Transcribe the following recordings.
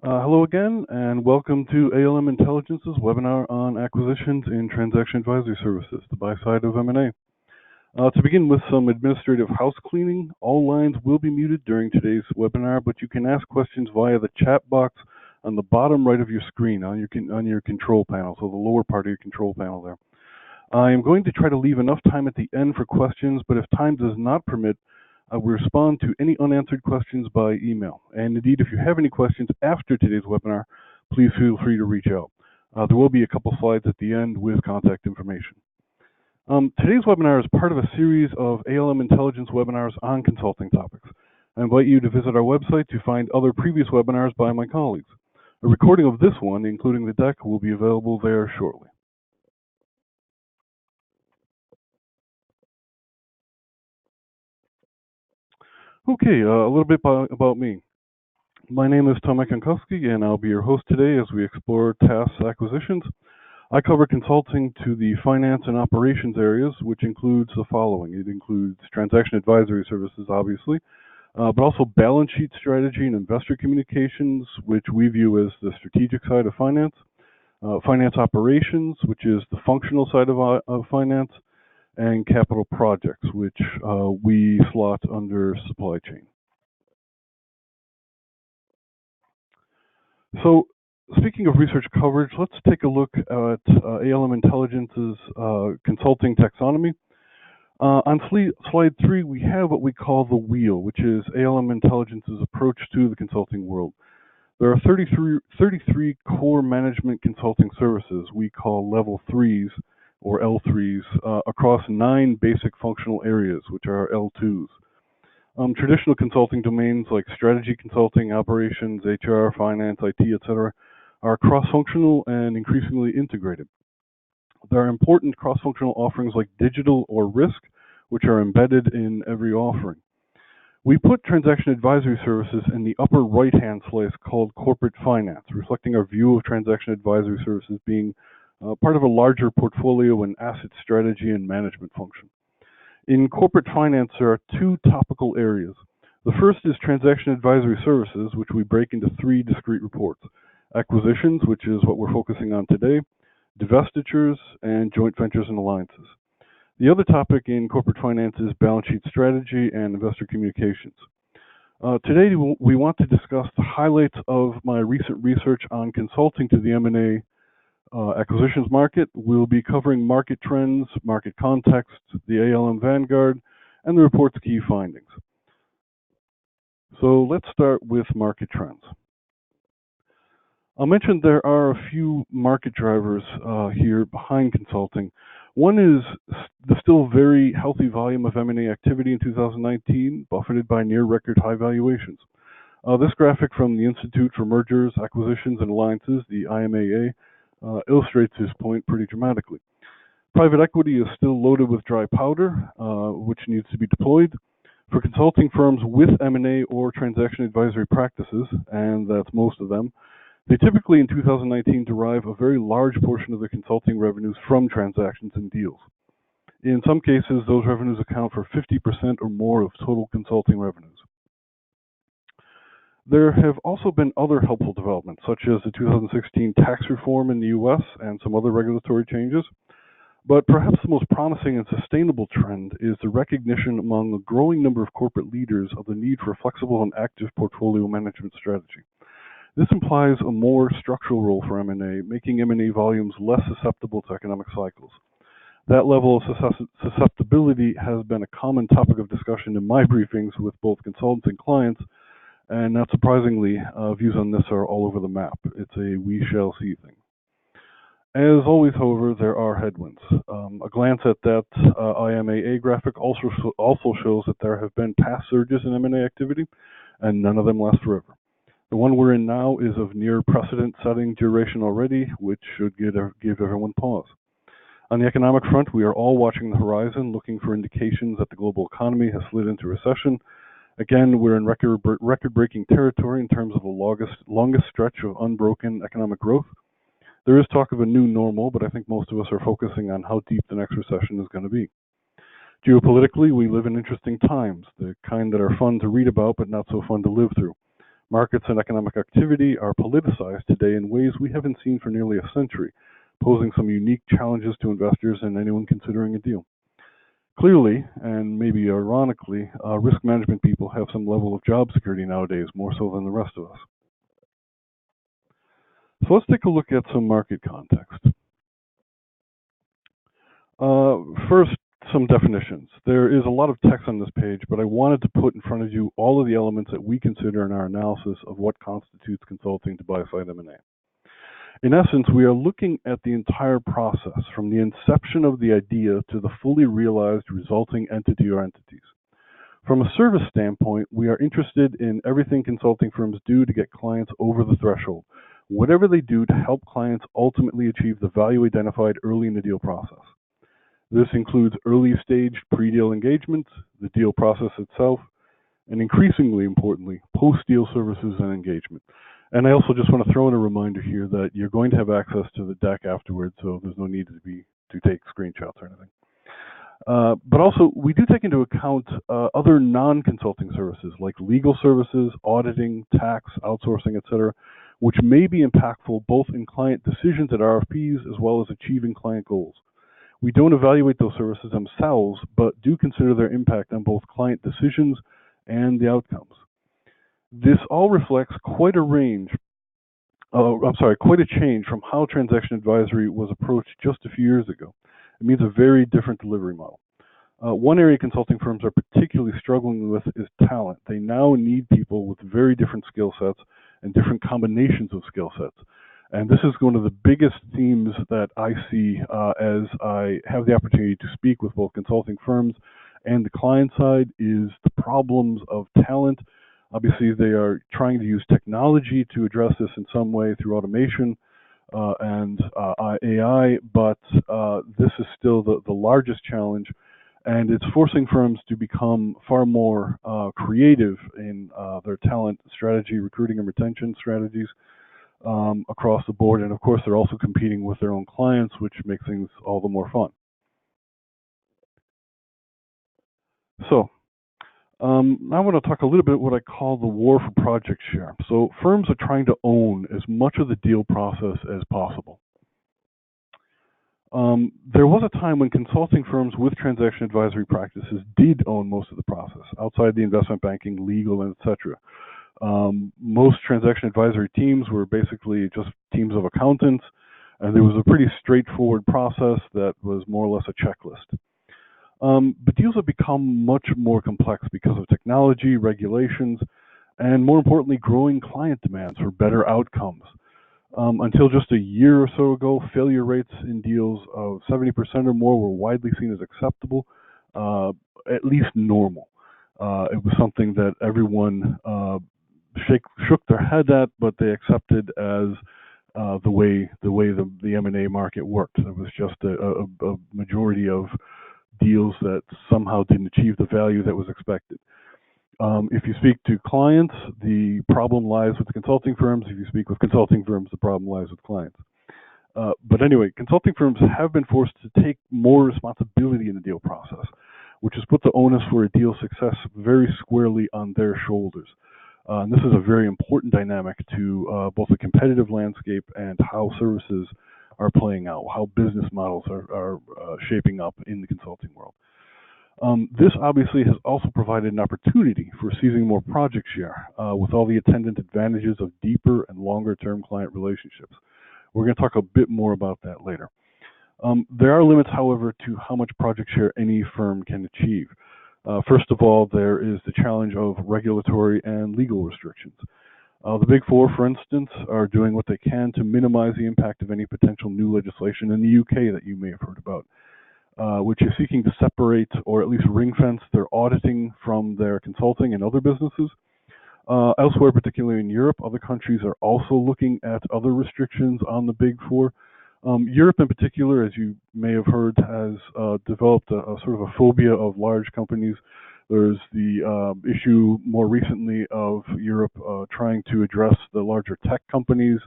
Hello again, and welcome to ALM Intelligence's webinar on acquisitions in transaction advisory services, the buy side of M&A. To begin with some administrative house cleaning, all lines will be muted during today's webinar, but you can ask questions via the chat box on the bottom right of your screen on your control panel, so the lower part of your control panel there. I am going to try to leave enough time at the end for questions, but if time does not permit, I will respond to any unanswered questions by email. And indeed, if you have any questions after today's webinar, please feel free to reach out. There will be a couple slides at the end with contact information. Today's webinar is part of a series of ALM Intelligence webinars on consulting topics. I invite you to visit our website to find other previous webinars by my colleagues. A recording of this one, including the deck, will be available there shortly. Okay, a little bit about me. My name is Tomek, Jankowski, and I'll be your host today as we explore TAS acquisitions. I cover consulting to the finance and operations areas, which includes the following. It includes transaction advisory services, obviously, but also balance sheet strategy and investor communications, which we view as the strategic side of finance, finance operations, which is the functional side of finance, and capital projects, which we slot under supply chain. So, speaking of research coverage, let's take a look at ALM Intelligence's consulting taxonomy. On slide 3, we have what we call the wheel, which is ALM Intelligence's approach to the consulting world. There are 33 core management consulting services we call level 3s or L3s across 9 basic functional areas, which are L2s. Traditional consulting domains like strategy consulting, operations, HR, finance, IT, etc., are cross-functional and increasingly integrated. There are important cross-functional offerings like digital or risk, which are embedded in every offering. We put transaction advisory services in the upper right-hand slice called corporate finance, reflecting our view of transaction advisory services being part of a larger portfolio and asset strategy and management function. In corporate finance, there are 2 topical areas. The first is transaction advisory services, which we break into 3 discrete reports. Acquisitions, which is what we're focusing on today, divestitures, and joint ventures and alliances. The other topic in corporate finance is balance sheet strategy and investor communications. Today, we want to discuss the highlights of my recent research on consulting to the M&A acquisitions market. We'll be covering market trends, market context, the ALM Vanguard, and the report's key findings. So let's start with market trends. I'll mention there are a few market drivers here behind consulting. One is the still very healthy volume of M&A activity in 2019, buffeted by near record high valuations. This graphic from the Institute for Mergers, Acquisitions, and Alliances, the IMAA, illustrates this point pretty dramatically. Private equity is still loaded with dry powder, which needs to be deployed. For consulting firms with M&A or transaction advisory practices, and that's most of them, they typically in 2019 derive a very large portion of their consulting revenues from transactions and deals. In some cases, those revenues account for 50% or more of total consulting revenues. There have also been other helpful developments, such as the 2016 tax reform in the US and some other regulatory changes. But perhaps the most promising and sustainable trend is the recognition among a growing number of corporate leaders of the need for a flexible and active portfolio management strategy. This implies a more structural role for M&A, making M&A volumes less susceptible to economic cycles. That level of susceptibility has been a common topic of discussion in my briefings with both consultants and clients, and not surprisingly, views on this are all over the map. It's a we shall see thing. As always, however, there are headwinds. A glance at that IMAA graphic also shows that there have been past surges in M&A activity, and none of them last forever. The one we're in now is of near precedent-setting duration already, which should give everyone pause. On the economic front, we are all watching the horizon, looking for indications that the global economy has slid into recession. Again, we're in record-breaking territory in terms of the longest stretch of unbroken economic growth. There is talk of a new normal, but I think most of us are focusing on how deep the next recession is going to be. Geopolitically, we live in interesting times, the kind that are fun to read about but not so fun to live through. Markets and economic activity are politicized today in ways we haven't seen for nearly a century, posing some unique challenges to investors and anyone considering a deal. Clearly, and maybe ironically, risk management people have some level of job security nowadays, more so than the rest of us. So let's take a look at some market context. First, some definitions. There is a lot of text on this page, but I wanted to put in front of you all of the elements that we consider in our analysis of what constitutes consulting to buy-side M&A. In essence, we are looking at the entire process, from the inception of the idea to the fully realized resulting entity or entities. From a service standpoint, we are interested in everything consulting firms do to get clients over the threshold, whatever they do to help clients ultimately achieve the value identified early in the deal process. This includes early stage pre-deal engagements, the deal process itself, and increasingly importantly, post-deal services and engagement. And I also just want to throw in a reminder here that you're going to have access to the deck afterwards, so there's no need to take screenshots or anything. But also, we do take into account other non-consulting services like legal services, auditing, tax, outsourcing, etc., which may be impactful both in client decisions at RFPs as well as achieving client goals. We don't evaluate those services themselves, but do consider their impact on both client decisions and the outcomes. This all reflects quite a change from how transaction advisory was approached just a few years ago. It means a very different delivery model. One area consulting firms are particularly struggling with is talent. They now need people with very different skill sets and different combinations of skill sets. And this is one of the biggest themes that I see as I have the opportunity to speak with both consulting firms and the client side is the problems of talent. Obviously, they are trying to use technology to address this in some way through automation and AI, but this is still the largest challenge, and it's forcing firms to become far more creative in their talent strategy, recruiting and retention strategies across the board. And of course, they're also competing with their own clients, which makes things all the more fun. So, I want to talk a little bit what I call the war for project share. So firms are trying to own as much of the deal process as possible. There was a time when consulting firms with transaction advisory practices did own most of the process, outside the investment banking, legal, and etc. Most transaction advisory teams were basically just teams of accountants, and there was a pretty straightforward process that was more or less a checklist. But deals have become much more complex because of technology, regulations, and more importantly, growing client demands for better outcomes. Until just a year or so ago, failure rates in deals of 70% or more were widely seen as acceptable, at least normal. It was something that everyone shook their head at, but they accepted as the way the M&A market worked. It was just a majority of deals that somehow didn't achieve the value that was expected. If you speak to clients, the problem lies with the consulting firms. If you speak with consulting firms, the problem lies with clients. But anyway, consulting firms have been forced to take more responsibility in the deal process, which has put the onus for a deal success very squarely on their shoulders. And this is a very important dynamic to both the competitive landscape and how services are playing out, how business models are shaping up in the consulting world. This obviously has also provided an opportunity for seizing more project share with all the attendant advantages of deeper and longer term client relationships. We're going to talk a bit more about that later. There are limits, however, to how much project share any firm can achieve. First of all, there is the challenge of regulatory and legal restrictions. The Big Four, for instance, are doing what they can to minimize the impact of any potential new legislation in the UK that you may have heard about, which is seeking to separate or at least ring-fence their auditing from their consulting and other businesses. Elsewhere, particularly in Europe, other countries are also looking at other restrictions on the Big Four. Europe in particular, as you may have heard, has developed a sort of a phobia of large companies. There's the issue more recently of Europe trying to address the larger tech companies,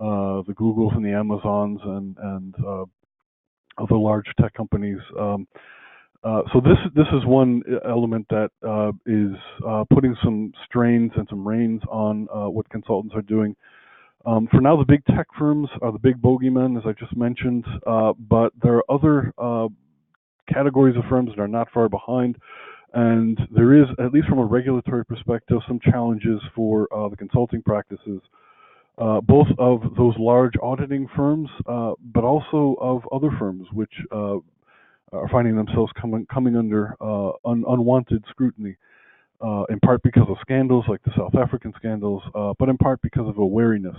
the Googles and the Amazons and other large tech companies. So this is one element that is putting some strains and some reins on what consultants are doing. For now, the big tech firms are the big bogeymen, as I just mentioned, but there are other categories of firms that are not far behind, and there is, at least from a regulatory perspective, some challenges for the consulting practices, both of those large auditing firms, but also of other firms which are finding themselves coming under unwanted scrutiny, in part because of scandals like the South African scandals, but in part because of a wariness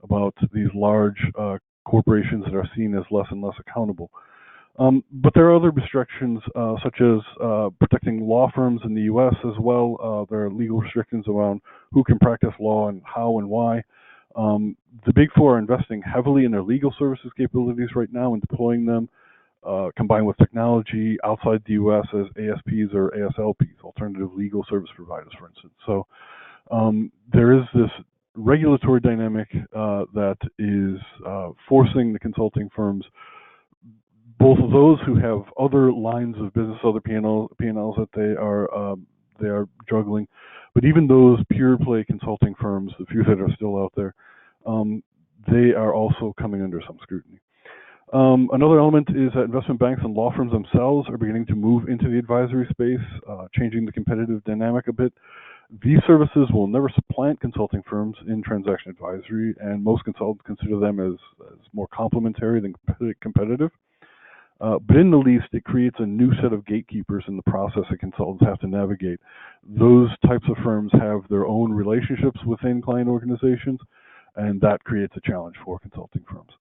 about these large corporations that are seen as less and less accountable. But there are other restrictions, such as protecting law firms in the U.S. as well. There are legal restrictions around who can practice law and how and why. The Big Four are investing heavily in their legal services capabilities right now and deploying them, combined with technology outside the U.S. as ASPs or ASLPs, alternative legal service providers, for instance. So there is this regulatory dynamic that is forcing the consulting firms, both of those who have other lines of business, other P&Ls that they are juggling, but even those pure play consulting firms, the few that are still out there, they are also coming under some scrutiny. Another element is that investment banks and law firms themselves are beginning to move into the advisory space, changing the competitive dynamic a bit. These services will never supplant consulting firms in transaction advisory, and most consultants consider them as more complementary than competitive. But in the least, it creates a new set of gatekeepers in the process that consultants have to navigate. Those types of firms have their own relationships within client organizations, and that creates a challenge for consulting firms.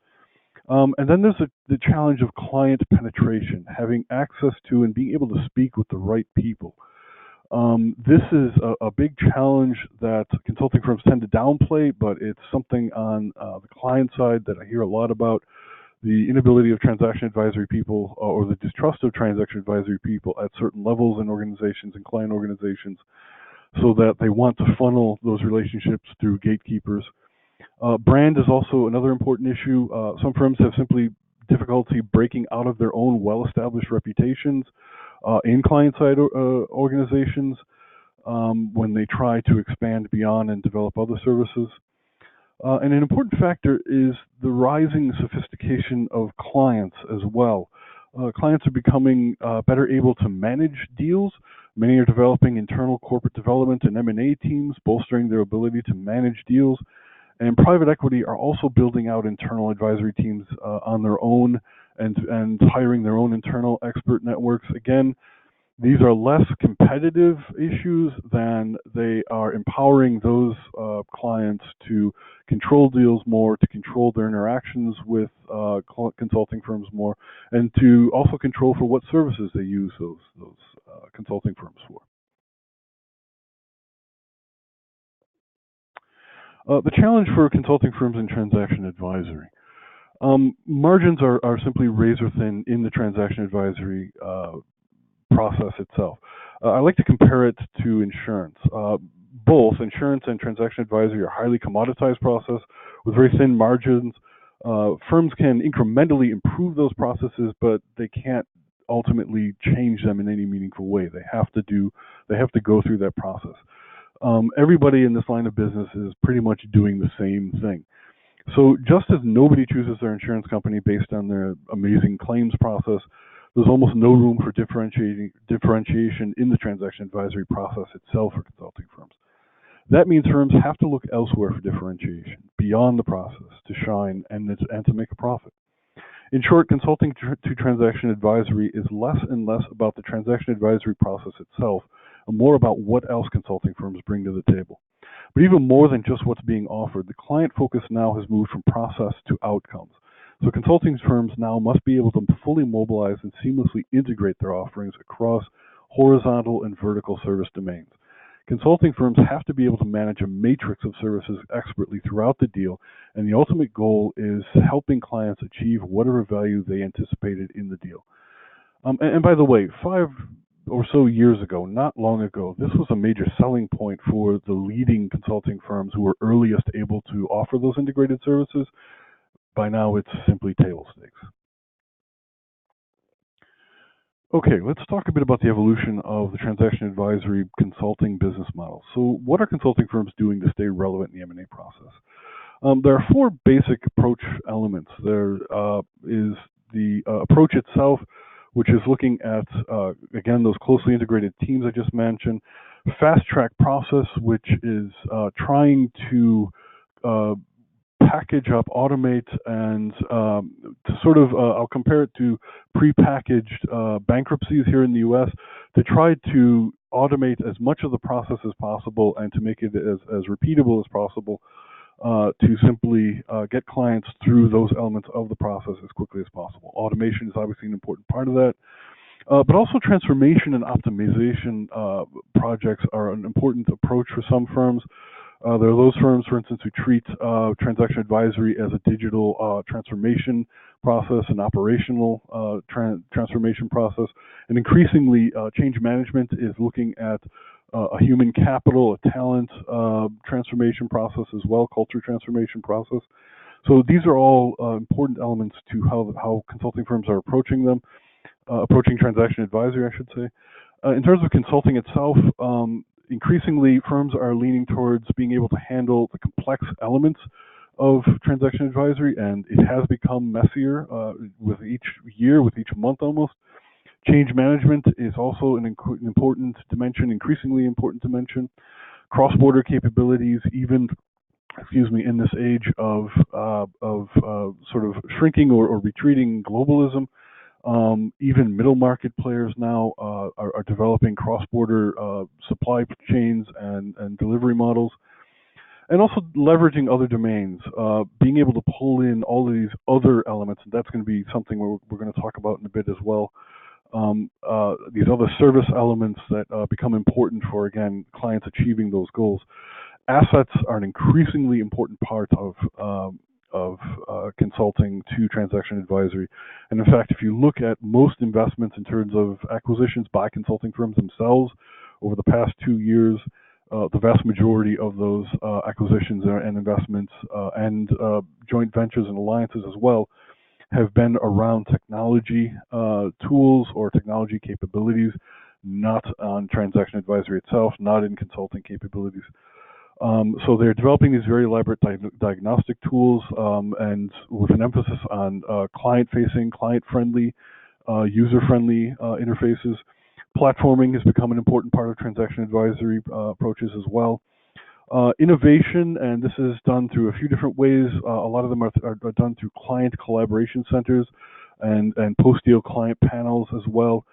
And then there's the challenge of client penetration, having access to and being able to speak with the right people. This is a big challenge that consulting firms tend to downplay, but it's something on the client side that I hear a lot about. The inability of transaction advisory people, or the distrust of transaction advisory people at certain levels in organizations and client organizations, so that they want to funnel those relationships through gatekeepers. Brand is also another important issue. Some firms have simply difficulty breaking out of their own well-established reputations in client-side organizations when they try to expand beyond and develop other services. And an important factor is the rising sophistication of clients as well. Clients are becoming better able to manage deals. Many are developing internal corporate development and M&A teams, bolstering their ability to manage deals. And private equity are also building out internal advisory teams on their own and hiring their own internal expert networks. Again, these are less competitive issues than they are empowering those clients to control deals more, to control their interactions with consulting firms more, and to also control for what services they use those consulting firms for. The challenge for consulting firms in transaction advisory. Margins are simply razor thin in the transaction advisory process itself. I like to compare it to insurance. Both insurance and transaction advisory are highly commoditized process with very thin margins. Firms can incrementally improve those processes, but they can't ultimately change them in any meaningful way. They have to go through that process. Everybody in this line of business is pretty much doing the same thing. So just as nobody chooses their insurance company based on their amazing claims process, there's almost no room for differentiation in the transaction advisory process itself for consulting firms. That means firms have to look elsewhere for differentiation, beyond the process, to shine and to make a profit. In short, consulting to transaction advisory is less and less about the transaction advisory process itself, and more about what else consulting firms bring to the table. But even more than just what's being offered, the client focus now has moved from process to outcomes. So consulting firms now must be able to fully mobilize and seamlessly integrate their offerings across horizontal and vertical service domains. Consulting firms have to be able to manage a matrix of services expertly throughout the deal, and the ultimate goal is helping clients achieve whatever value they anticipated in the deal. And by the way, 5 or so years ago, not long ago, this was a major selling point for the leading consulting firms who were earliest able to offer those integrated services. By now, it's simply table stakes. Okay, let's talk a bit about the evolution of the transaction advisory consulting business model. So what are consulting firms doing to stay relevant in the M&A process? There are four basic approach elements. There is the approach itself, which is looking at, again, those closely integrated teams I just mentioned. Fast track process, which is trying to package up, automate, and to sort of, I'll compare it to prepackaged bankruptcies here in the US, to try to automate as much of the process as possible and to make it as repeatable as possible, to simply get clients through those elements of the process as quickly as possible. Automation is obviously an important part of that. But also transformation and optimization projects are an important approach for some firms. There are those firms, for instance, who treat transaction advisory as a digital transformation process, an operational transformation process. And increasingly, change management is looking at a human capital, a talent transformation process as well, culture transformation process. So these are all important elements to how consulting firms are approaching them, approaching transaction advisory, I should say. In terms of consulting itself, increasingly firms are leaning towards being able to handle the complex elements of transaction advisory, and it has become messier with each year, with each month almost. Change management is also an important dimension, increasingly important dimension. Cross-border capabilities, even, in this age of sort of shrinking or retreating globalism, even middle market players now are developing cross-border supply chains and delivery models, and also leveraging other domains, being able to pull in all of these other elements, and that's going to be something we're going to talk about in a bit as well. These other service elements that become important for, again, clients achieving those goals. Assets are an increasingly important part of consulting to transaction advisory. And in fact, if you look at most investments in terms of acquisitions by consulting firms themselves over the past 2 years, the vast majority of those acquisitions and investments and joint ventures and alliances as well have been around technology tools or technology capabilities, not on transaction advisory itself, not in consulting capabilities. So they're developing these very elaborate diagnostic tools, and with an emphasis on client-facing, client-friendly, user-friendly interfaces. Platforming has become an important part of transaction advisory approaches as well. Innovation, and this is done through a few different ways. A lot of them are done through client collaboration centers and post-deal client panels as well.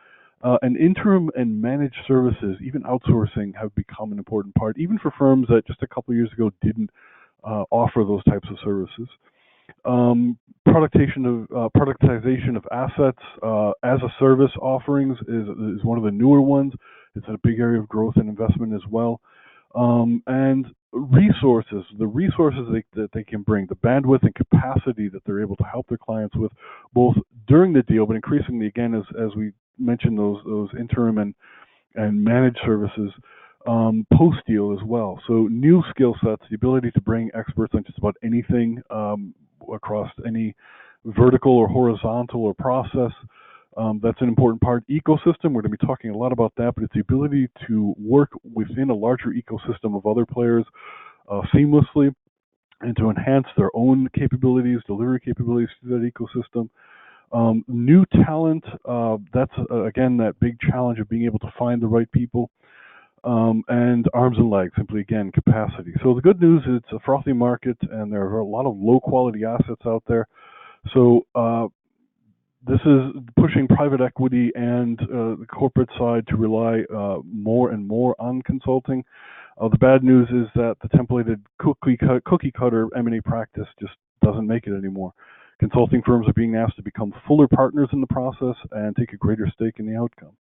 And interim and managed services, even outsourcing, have become an important part, even for firms that just a couple of years ago didn't offer those types of services. Productization of assets as a service offerings is one of the newer ones. It's a big area of growth and investment as well. And resources, the resources that they can bring, the bandwidth and capacity that they're able to help their clients with, both during the deal, but increasingly, again, as we mentioned, those interim and managed services, post-deal as well. So new skill sets, the ability to bring experts on just about anything across any vertical or horizontal or process. That's an important part. Ecosystem, we're going to be talking a lot about that, but it's the ability to work within a larger ecosystem of other players seamlessly and to enhance their own capabilities, delivery capabilities to that ecosystem. New talent, that's again that big challenge of being able to find the right people. And arms and legs, simply again, capacity. So the good news is it's a frothy market and there are a lot of low quality assets out there. So this is pushing private equity and the corporate side to rely more and more on consulting. The bad news is that the templated cookie cutter M&A practice just doesn't make it anymore. Consulting firms are being asked to become fuller partners in the process and take a greater stake in the outcome.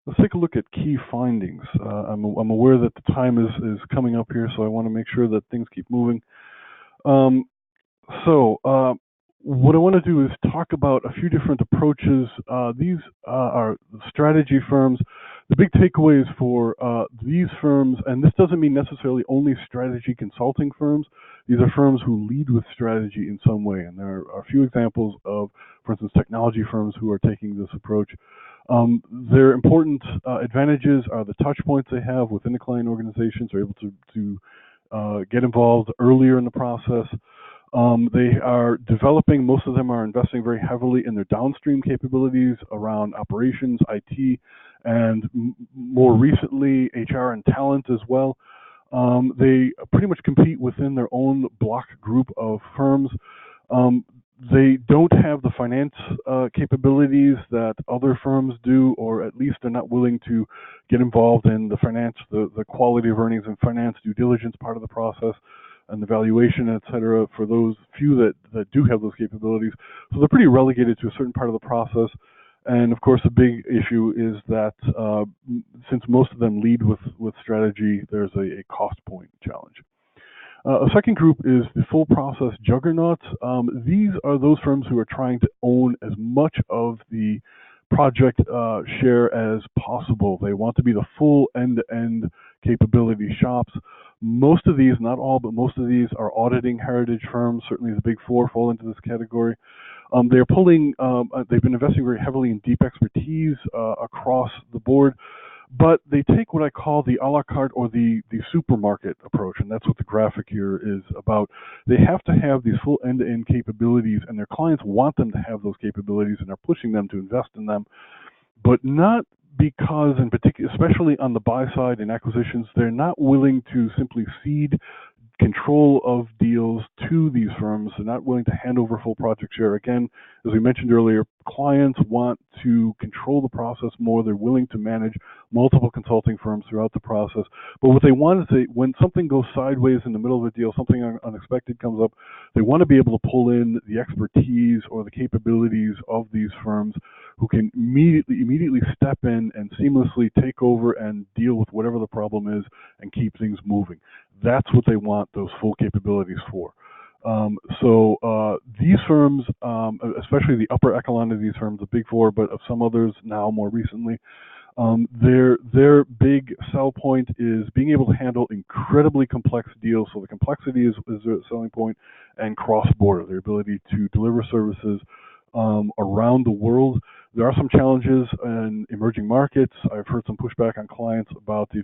Let's take a look at key findings. I'm aware that the time is coming up here, so I want to make sure that things keep moving. What I want to do is talk about a few different approaches. These are strategy firms The big takeaways for these firms, and this doesn't mean necessarily only strategy consulting firms. These are firms who lead with strategy in some way, and there are a few examples of, for instance, technology firms who are taking this approach. Their important advantages are the touch points they have within the client organizations. They're able to get involved earlier in the process. They are developing, most of them are investing very heavily in their downstream capabilities around operations, IT, and more recently, HR and talent as well. They pretty much compete within their own block group of firms. They don't have the finance capabilities that other firms do, or at least they're not willing to get involved in the finance, the quality of earnings and finance due diligence part of the process, and the valuation, et cetera, for those few that do have those capabilities. So they're pretty relegated to a certain part of the process. And of course, the big issue is that since most of them lead with strategy, there's a cost point challenge. A second group is the full process juggernauts. These are those firms who are trying to own as much of the project share as possible. They want to be the full end-to-end capability shops. Most of these, not all, but most of these are auditing heritage firms. Certainly the big four fall into this category. They're pulling, they've been investing very heavily in deep expertise across the board, but they take what I call the a la carte or the supermarket approach, and that's what the graphic here is about. They have to have these full end-to-end capabilities, and their clients want them to have those capabilities, and are pushing them to invest in them, but not because, in particular, especially on the buy side in acquisitions, they're not willing to simply cede control of deals to these firms. They're not willing to hand over full project share. Again, as we mentioned earlier, clients want to control the process more. They're willing to manage multiple consulting firms throughout the process. But what they want is when something goes sideways in the middle of a deal, something unexpected comes up, they want to be able to pull in the expertise or the capabilities of these firms who can immediately step in and seamlessly take over and deal with whatever the problem is and keep things moving. That's what they want those full capabilities for. So these firms, especially the upper echelon of these firms, the big four, but of some others now more recently, their big sell point is being able to handle incredibly complex deals. So the complexity is their selling point, and cross-border, their ability to deliver services around the world. There are some challenges in emerging markets. I've heard some pushback on clients about the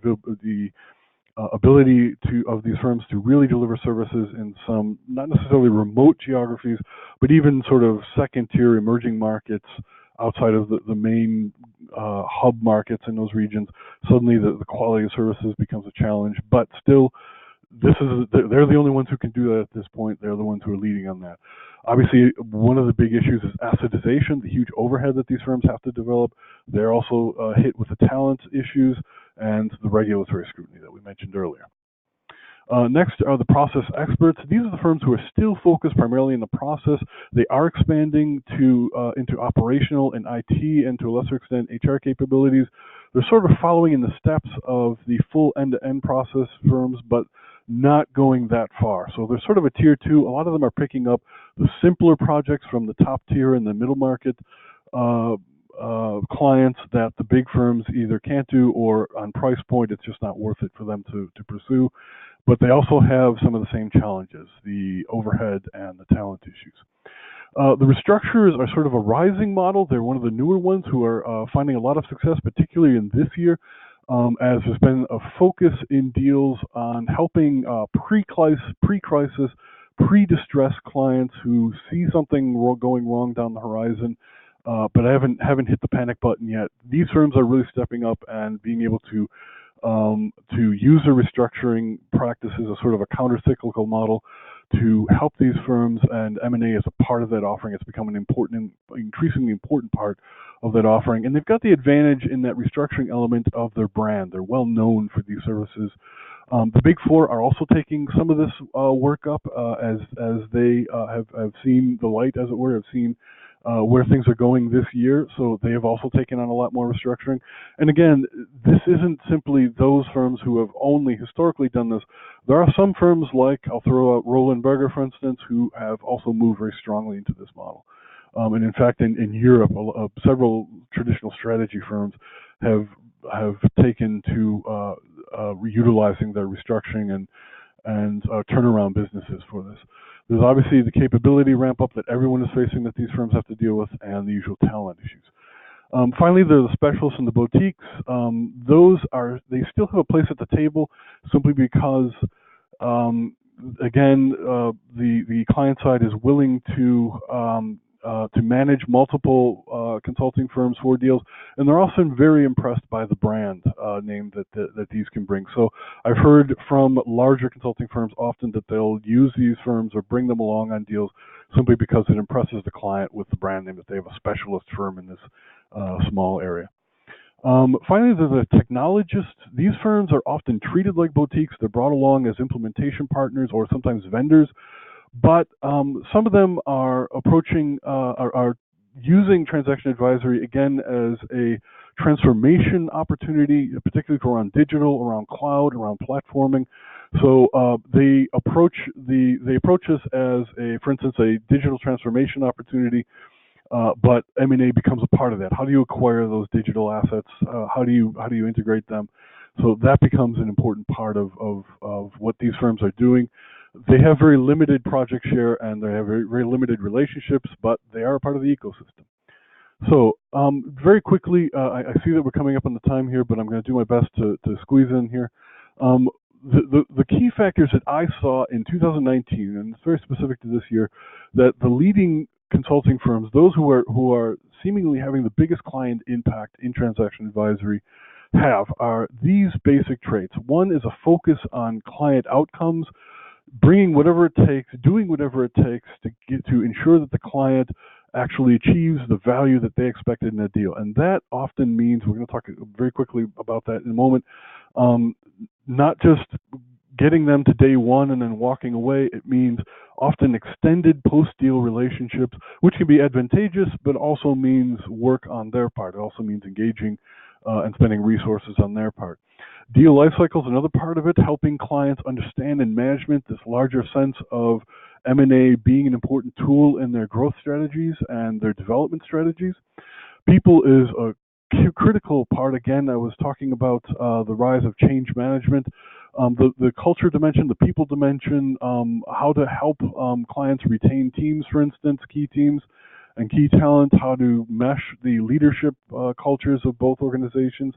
ability of these firms to really deliver services in some not necessarily remote geographies, but even sort of second-tier emerging markets outside of the main hub markets in those regions. Suddenly the quality of services becomes a challenge, but still they're the only ones who can do that at this point. They're the ones who are leading on that. Obviously, one of the big issues is assetization, the huge overhead that these firms have to develop. They're also hit with the talent issues and the regulatory scrutiny that we mentioned earlier. Next are the process experts. These are the firms who are still focused primarily in the process. They are expanding into operational and IT, and to a lesser extent HR capabilities. They're sort of following in the steps of the full end-to-end process firms, but not going that far. So they're sort of a tier two. A lot of them are picking up the simpler projects from the top tier and the middle market clients that the big firms either can't do, or on price point it's just not worth it for them to pursue. But they also have some of the same challenges, the overhead and the talent issues. The restructurers are sort of a rising model. They're one of the newer ones who are finding a lot of success, particularly in this year, as there's been a focus in deals on helping pre-crisis, pre-distress clients who see something going wrong down the horizon, but haven't hit the panic button yet. These firms are really stepping up and being able to use their restructuring practices as sort of a counter-cyclical model to help these firms, and M&A is a part of that offering. It's become an increasingly important part of that offering. And they've got the advantage in that restructuring element of their brand. They're well known for these services. The big four are also taking some of this work up as they have seen the light, as it were, have seen where things are going this year. So they have also taken on a lot more restructuring. And again, this isn't simply those firms who have only historically done this. There are some firms like, I'll throw out Roland Berger, for instance, who have also moved very strongly into this model. And in fact, in Europe, several traditional strategy firms have have taken to utilizing their restructuring and turnaround businesses for this. There's obviously the capability ramp up that everyone is facing that these firms have to deal with, and the usual talent issues. Finally, there are the specialists and the boutiques. They still have a place at the table simply because, again, the client side is willing to manage multiple consulting firms for deals, and they're often very impressed by the brand name that these can bring. So I've heard from larger consulting firms often that they'll use these firms or bring them along on deals simply because it impresses the client with the brand name that they have a specialist firm in this small area. Finally, there's a technologist. These firms are often treated like boutiques. They're brought along as implementation partners or sometimes vendors, but some of them are are using transaction advisory again as a transformation opportunity, particularly around digital, around cloud, around platforming. So they approach us as for instance, a digital transformation opportunity. But M&A becomes a part of that. How do you acquire those digital assets? How do you integrate them? So that becomes an important part of what these firms are doing. They have very limited project share and they have very limited relationships, but they are a part of the ecosystem. So very quickly, I see that we're coming up on the time here, but I'm going to do my best to squeeze in here. The key factors that I saw in 2019, and it's very specific to this year, that the leading consulting firms, those who are seemingly having the biggest client impact in transaction advisory, are these basic traits. One is a focus on client outcomes, bringing whatever it takes, doing whatever it takes to ensure that the client actually achieves the value that they expected in a deal. And that often means, we're going to talk very quickly about that in a moment, not just getting them to day one and then walking away. It means often extended post-deal relationships, which can be advantageous, but also means work on their part. It also means engaging and spending resources on their part. Deal life cycle is another part of it, helping clients understand and management this larger sense of M&A being an important tool in their growth strategies and their development strategies. People is a critical part. Again, I was talking about the rise of change management, the culture dimension, the people dimension, how to help clients retain teams, for instance, key teams and key talent, how to mesh the leadership cultures of both organizations.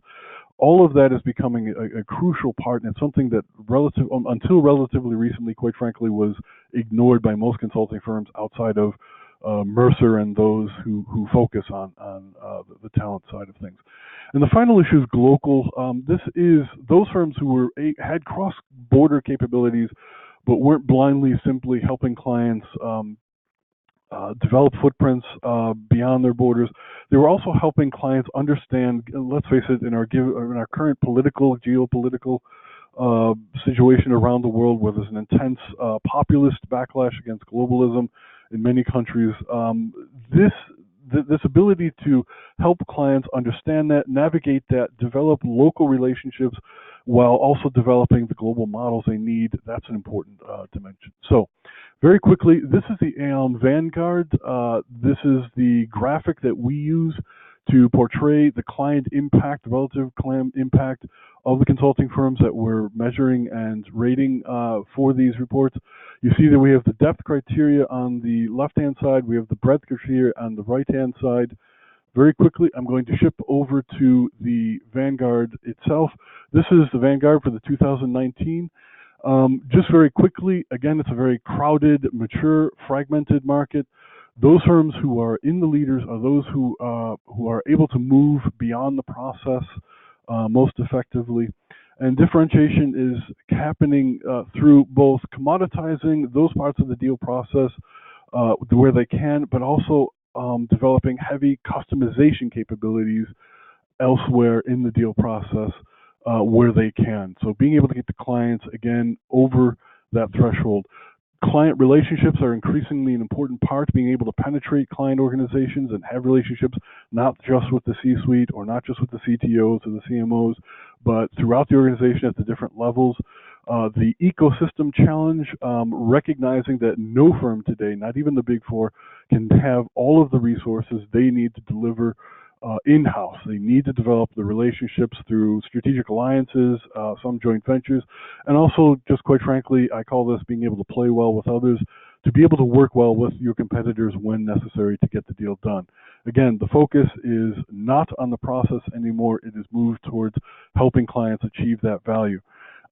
All of that is becoming a crucial part, and it's something that until relatively recently, quite frankly, was ignored by most consulting firms outside of Mercer and those who focus on the talent side of things. And the final issue is global. This is those firms who had cross-border capabilities, but weren't blindly simply helping clients develop footprints beyond their borders. They were also helping clients understand, let's face it, in our current geopolitical situation around the world, where there's an intense populist backlash against globalism in many countries, this ability to help clients understand that, navigate that, develop local relationships while also developing the global models they need, that's an important dimension. So very quickly, this is the Aon Vanguard. This is the graphic that we use to portray the client impact, relative client impact of the consulting firms that we're measuring and rating for these reports. You see that we have the depth criteria on the left-hand side, we have the breadth criteria on the right-hand side. Very quickly, I'm going to ship over to the Vanguard itself. This is the Vanguard for the 2019. Just very quickly, again, it's a very crowded, mature, fragmented market. Those firms who are in the leaders are those who are able to move beyond the process most effectively. And differentiation is happening through both commoditizing those parts of the deal process where they can, but also developing heavy customization capabilities elsewhere in the deal process where they can. So being able to get the clients, again, over that threshold. Client relationships are increasingly an important part, being able to penetrate client organizations and have relationships not just with the C-suite or not just with the CTOs or the CMOs, but throughout the organization at the different levels. The ecosystem challenge, recognizing that no firm today, not even the Big Four, can have all of the resources they need to deliver in-house. They need to develop the relationships through strategic alliances, some joint ventures, and also, just quite frankly, I call this being able to play well with others, to be able to work well with your competitors when necessary to get the deal done. Again, the focus is not on the process anymore. It is moved towards helping clients achieve that value.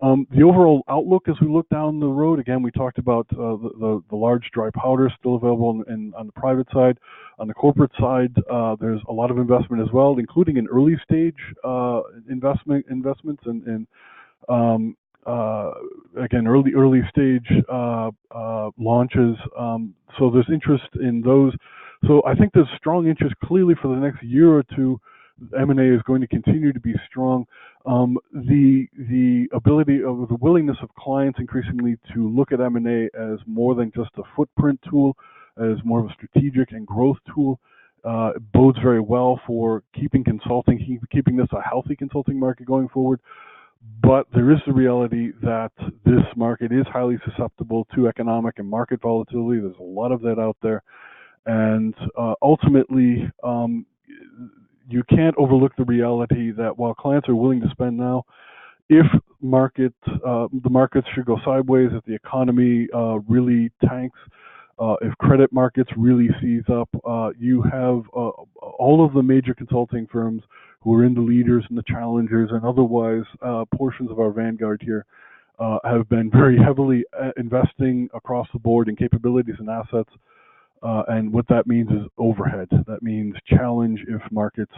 The overall outlook as we look down the road, again, we talked about the large dry powder still available on the private side. On the corporate side, there's a lot of investment as well, including in early stage investments and again, early stage launches. So there's interest in those. So I think there's strong interest clearly for the next year or two. M&A is going to continue to be strong. The ability of the willingness of clients increasingly to look at M&A as more than just a footprint tool, as more of a strategic and growth tool, bodes very well for keeping consulting, keeping this a healthy consulting market going forward. But there is the reality that this market is highly susceptible to economic and market volatility. There's a lot of that out there. And ultimately, you can't overlook the reality that while clients are willing to spend now, if the markets should go sideways, if the economy really tanks, if credit markets really seize up, you have all of the major consulting firms who are in the leaders and the challengers and otherwise portions of our vanguard here have been very heavily investing across the board in capabilities and assets. And what that means is overhead. That means challenge if markets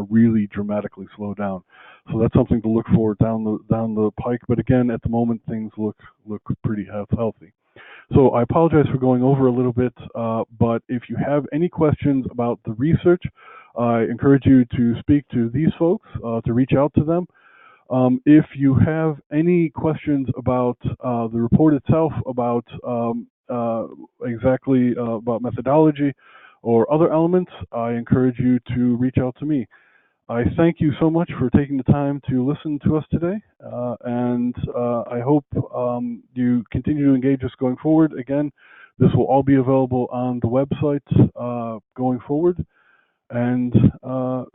really dramatically slow down. So that's something to look for down the pike. But again, at the moment, things look pretty healthy. So I apologize for going over a little bit, but if you have any questions about the research, I encourage you to speak to these folks, to reach out to them. If you have any questions about the report itself, about exactly about methodology or other elements, I encourage you to reach out to me. I thank you so much for taking the time to listen to us today, and I hope you continue to engage us going forward. Again, this will all be available on the website going forward, and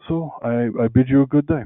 so I bid you a good day.